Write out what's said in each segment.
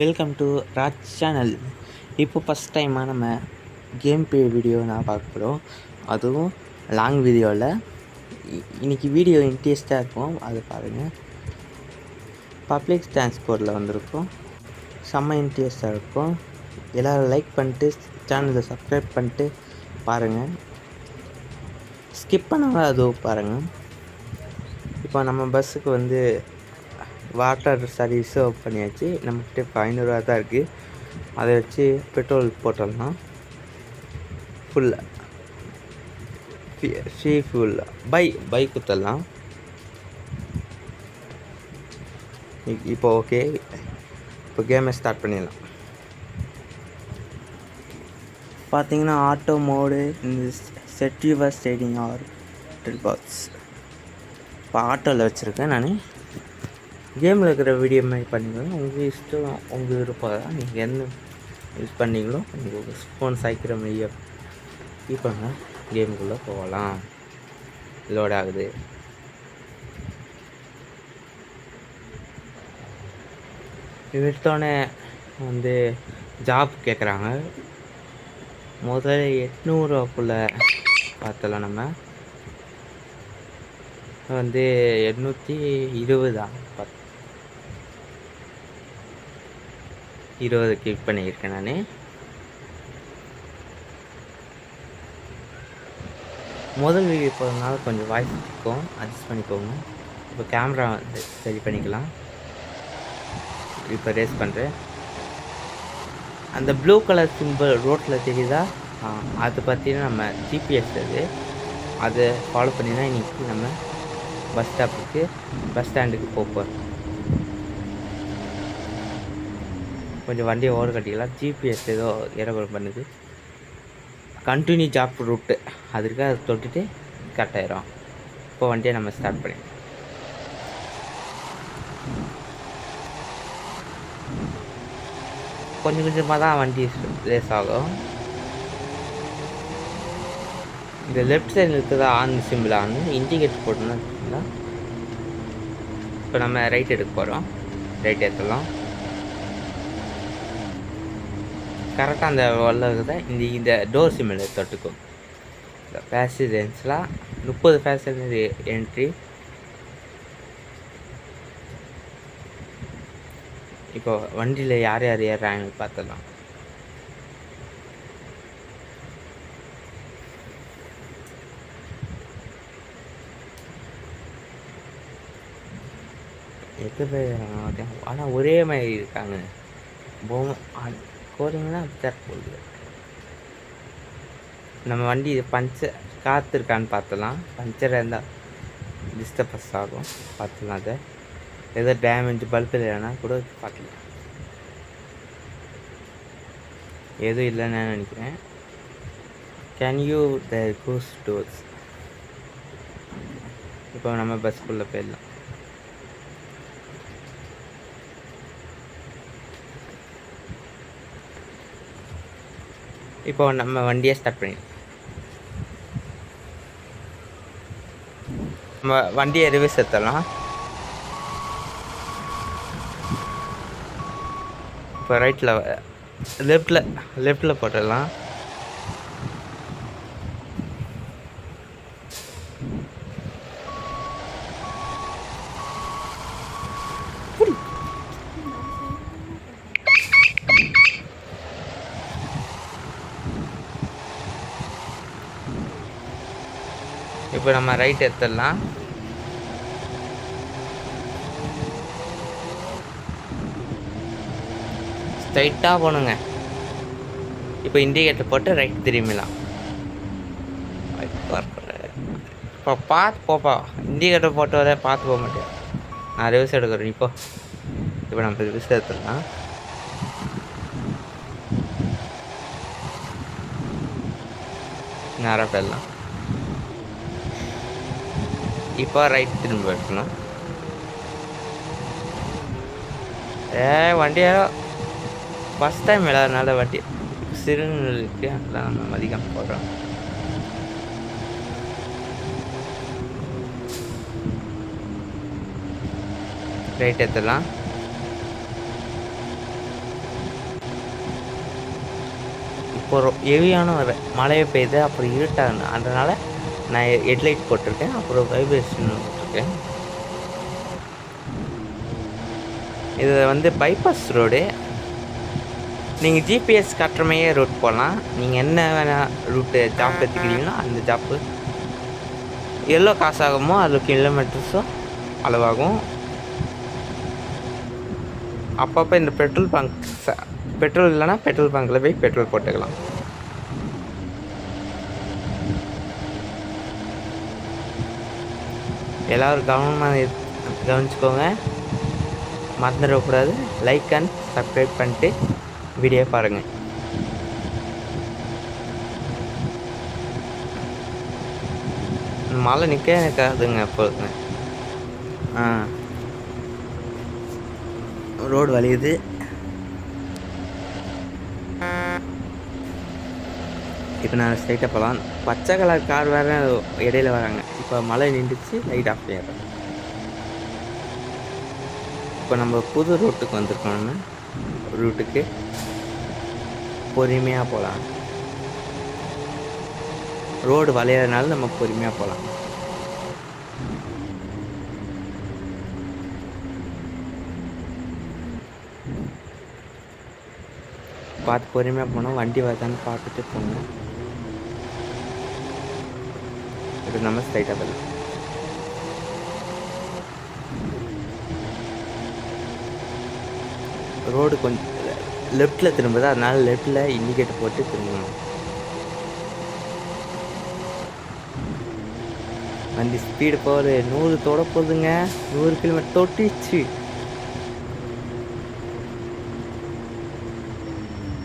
Welcome to Raj channel. இப்போ first டைமாக நம்ம கேம் ப்ளே வீடியோ நான் பார்க்க போகிறோம், அதுவும் லாங் வீடியோவில். இன்றைக்கி வீடியோ இன்ட்ரெஸ்ட்டாக இருக்கும், அதை பாருங்கள். பப்ளிக் டிரான்ஸ்போர்ட்டில் வந்திருக்கோம், செம்ம இன்ட்ரெஸ்ட்டாக இருக்கும். எல்லோரும் லைக் பண்ணிட்டு சேனலை சப்ஸ்கிரைப் பண்ணிட்டு பாருங்கள், ஸ்கிப் பண்ணாமல் அதுவும் பாருங்கள். இப்போ நம்ம பஸ்ஸுக்கு வந்து வாட்டர் சர்வீஸ் ரிசர்வ் பண்ணியாச்சு. நம்மக்கிட்ட இப்போ 500 தான் இருக்குது. அதை வச்சு பெட்ரோல் போட்டோம்னா ஃபுல்லாக ஃப்ரீ ஃபுல் பைக் குத்தரலாம். இப்போ ஓகே, இப்போ கேமை ஸ்டார்ட் பண்ணிடலாம். பார்த்தீங்கன்னா ஆட்டோ மோடு இந்த set your steering R box. இப்போ ஆட்டோவில் வச்சுருக்கேன் நான். கேமில் இருக்கிற வீடியோ மாதிரி பண்ணிக்கலாம், உங்கள் இஷ்டம், உங்கள் விருப்பம் தான். நீங்கள் என்ன யூஸ் பண்ணிங்களோ உங்கள் ஃபோன் சாய்க்கிற மாதிரியே இப்போ கேமுக்குள்ளே போகலாம். லோட் ஆகுது. எடுத்தோடனே வந்து ஜாப் கேட்குறாங்க. முதல்ல 800 பார்த்தலாம். நம்ம வந்து 820 கிளிக் பண்ணியிருக்கேன் நான். முதல் வீடியோ போகிறதுனால கொஞ்சம் வாய்ஸ் இருக்கும், அட்ஜஸ்ட் பண்ணிக்கோங்க. இப்போ கேமரா வந்து சரி பண்ணிக்கலாம். இப்போ ரேஸ் பண்ணுறேன். அந்த ப்ளூ கலர் சிம்பிள் ரோட்டில் தெரியுதா, அதை பார்த்தீங்கன்னா நம்ம ஜிபிஎஸ் அதை ஃபாலோ பண்ணி தான் இன்றைக்கி நம்ம பஸ் ஸ்டாண்டுக்கு போகிறோம். கொஞ்சம் வண்டியை ஓட கட்டிக்கலாம். ஜிபிஎஸ் ஏதோ ஏறகுறம் பண்ணுது. கண்டினியூ ஜாப் ரூட்டு அதுக்கு அதை தொட்டுட்டு கரெக்டாயிரும். இப்போ வண்டியை நம்ம ஸ்டார்ட் பண்ணி கொஞ்சம் கொஞ்சமாக தான் வண்டி ரேஸ் ஆகும். இந்த லெஃப்ட் சைடில் இருக்கிறதா ஆன் சிம்பிள் ஆன் இண்டிகேட்டர் போட்டோம்னா இப்போ நம்ம ரைட் எடுக்க போகிறோம். ரைட் எடுத்துடலாம். கரெக்டாக அந்த வல்லதை இந்த டோர் சிம்பிளை தொட்டுக்கும். இந்த பேசஞ்சர்ஸ்லாம் 30 பேசஞ்சர் என்ட்ரி. இப்போ வண்டியில் யார் யார் ஏறுறாங்கன்னு பார்த்துடலாம். எத்தனை பேர் ஏறாங்க? ஆனால் ஒரே மாதிரி இருக்காங்க. போகிறீங்கன்னா அப்படித்தான் போகுது. நம்ம வண்டி பஞ்சர் காத்திருக்கான்னு பார்த்தலாம். பஞ்சர் இருந்தால் டிஸ்டர்பஸ் ஆகும், பார்த்துலாம். அதை ஏதோ டேமேஜ் பல்ப் இல்லைன்னா கூட பார்க்கலாம். எதுவும் இல்லைன்னு நினைக்கிறேன். Can you the close doors. இப்போ நம்ம பஸ்க்குள்ளே போயிடலாம். இப்போ நம்ம வண்டியை ஸ்டார்ட் பண்ணிடலாம். நம்ம வண்டியை ரிவர்ஸ் எடுத்துடலாம். இப்போ ரைட்டில் லெஃப்டில் போட்டுடலாம். இப்போ நம்ம ரைட் எடுத்துடலாம். ஸ்ட்ரைட்டாக போகணுங்க. இப்போ இண்டிகேட்டர் போட்டு ரைட் திரும்பிடலாம். இப்போ பார்த்து போப்பா, இண்டிகேட்டர் போட்டு வர பார்த்து போக மாட்டேன். நான் ரிவர்ஸ் எடுக்கிறேன். இப்போ நம்ம ரிவர்ஸ் எடுத்துடலாம். நேராக போயிடலாம். இப்போ ரைட் திரும்ப எடுக்கணும். வண்டி யாரோ ஃபஸ்ட் டைம் இல்லாதனால வண்டி சிறுநீர் இருக்குது, அதெல்லாம் நம்ம மதிக்காமல் போடுறோம். ரைட் எடுத்துடலாம். இப்போ ஹெவியான ஒரு மழையை பெய்யுது, அப்புறம் இருட்டாக, அதனால் நான் ஹெட்லைட் போட்டிருக்கேன், அப்புறம் வைப்ரேஷன் போட்டிருக்கேன். இது வந்து பைபாஸ் ரோடு. நீங்கள் ஜிபிஎஸ் காட்டுறமையே ரூட் போகலாம். நீங்கள் என்ன வேணால் ரூட்டு ஜாப் எடுத்துக்கிறீங்களோ அந்த ஜாப்பு எவ்வளோ காசு ஆகுமோ அதில் கிலோமீட்டர்ஸும் அளவாகும். அப்பப்போ இந்த பெட்ரோல் இல்லைன்னா பெட்ரோல் பங்க்கில் போய் பெட்ரோல் போட்டுக்கலாம். எல்லோரும் கவனிச்சுக்கோங்க, மறந்துடக்கூடாது. லைக் அண்ட் சப்ஸ்கிரைப் பண்ணிட்டு வீடியோ பாருங்கள். மழை நிற்காதுங்க எப்போதுங்க. ரோடு வலியுது. இப்போ நான் ஸ்ட்ரைட்டாக போகலாம். பச்சை கலர் கார் வேறு இடையில வராங்க. இப்போ மழை நின்றுச்சு, லைட் ஆஃப் ஆகிடுறேன். இப்போ நம்ம புது ரூட்டுக்கு வந்திருக்கோம்னா ரூட்டுக்கு பொறுமையாக போகலாம். ரோடு வளையறதுனால நம்ம பொறுமையாக போகலாம். பார்த்து பொறுமையாக போனோம். வண்டி வருதான்னு பார்த்துட்டு போகணும். இப்போ நம்ம ஸ்ட்ரைட்டாக போகலாம். ரோடு கொஞ்சம் லெஃப்டில் திரும்புது, அதனால லெஃப்டில் இண்டிகேட்டர் போட்டு திரும்பணும். வண்டி ஸ்பீடு போகுது, 100 தொட போகுதுங்க. 100 கிலோமீட்டர் தொட்டிச்சு.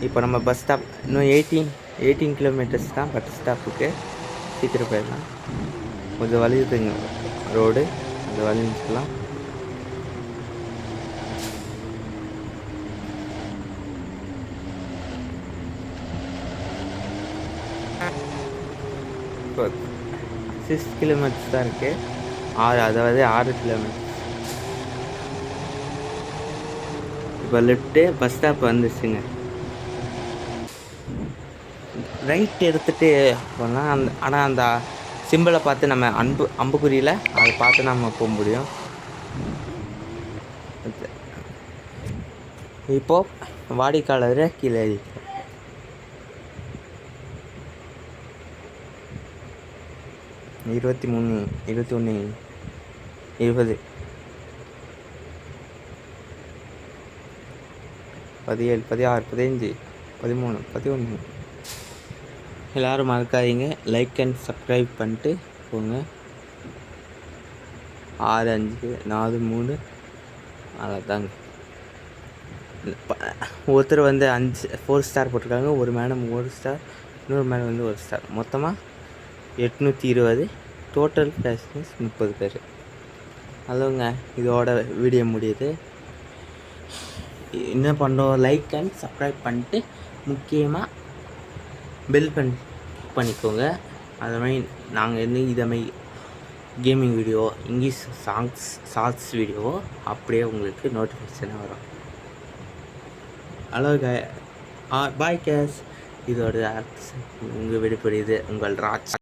இப்போ நம்ம பஸ் ஸ்டாப் இன்னும் 18 கிலோமீட்டர்ஸ் தான் பஸ் ஸ்டாப்புக்கு. சீக்கிரம் போயிடலாம். கொஞ்சம் வலியுதுங்க ரோடு, அந்த வலிஞ்சுக்கலாம். இப்போ 6 கிலோமீட்டர்ஸ் தான் இருக்குது. 6 கிலோமீட்டர். இப்போ லெஃப்ட்டு பஸ் ஸ்டாப் வந்துச்சுங்க. ரைட் எடுத்துகிட்டு போனால் ஆனால் அந்த சிம்பிளை பார்த்து நம்ம அம்புக்குறியில் அதை பார்த்து நம்ம போக முடியும். இப்போது வாடிக்காலர் கீழே 23, 21, 20, 17, 16, 15, 13, 11. எல்லோரும் மறக்காதீங்க, லைக் அண்ட் சப்ஸ்கிரைப் பண்ணிட்டு போங்க. 6, 5, 4, 3 அவ்வளோதாங்க. ஒருத்தர் வந்து 4 ஸ்டார் போட்டிருக்காங்க. ஒரு மேடம் 1 ஸ்டார், இன்னொரு மேடம் வந்து 1 ஸ்டார். மொத்தமாக 820. டோட்டல் பேசஞ்சர்ஸ் 30 பேர். அதுங்க இதோட வீடியோ முடியுது. என்ன பண்ணுறோம், லைக் அண்ட் சப்ஸ்கிரைப் பண்ணிட்டு முக்கியமாக பெல் பண்ணிக்கோங்க. அது மாதிரி நாங்கள் இதமாதிரி gaming video, English shorts video அப்படியே உங்களுக்கு நோட்டிஃபிகேஷனாக வரும். Hello bye guys. இதோட உங்கள் விடுபடுது உங்கள் ராஜ்.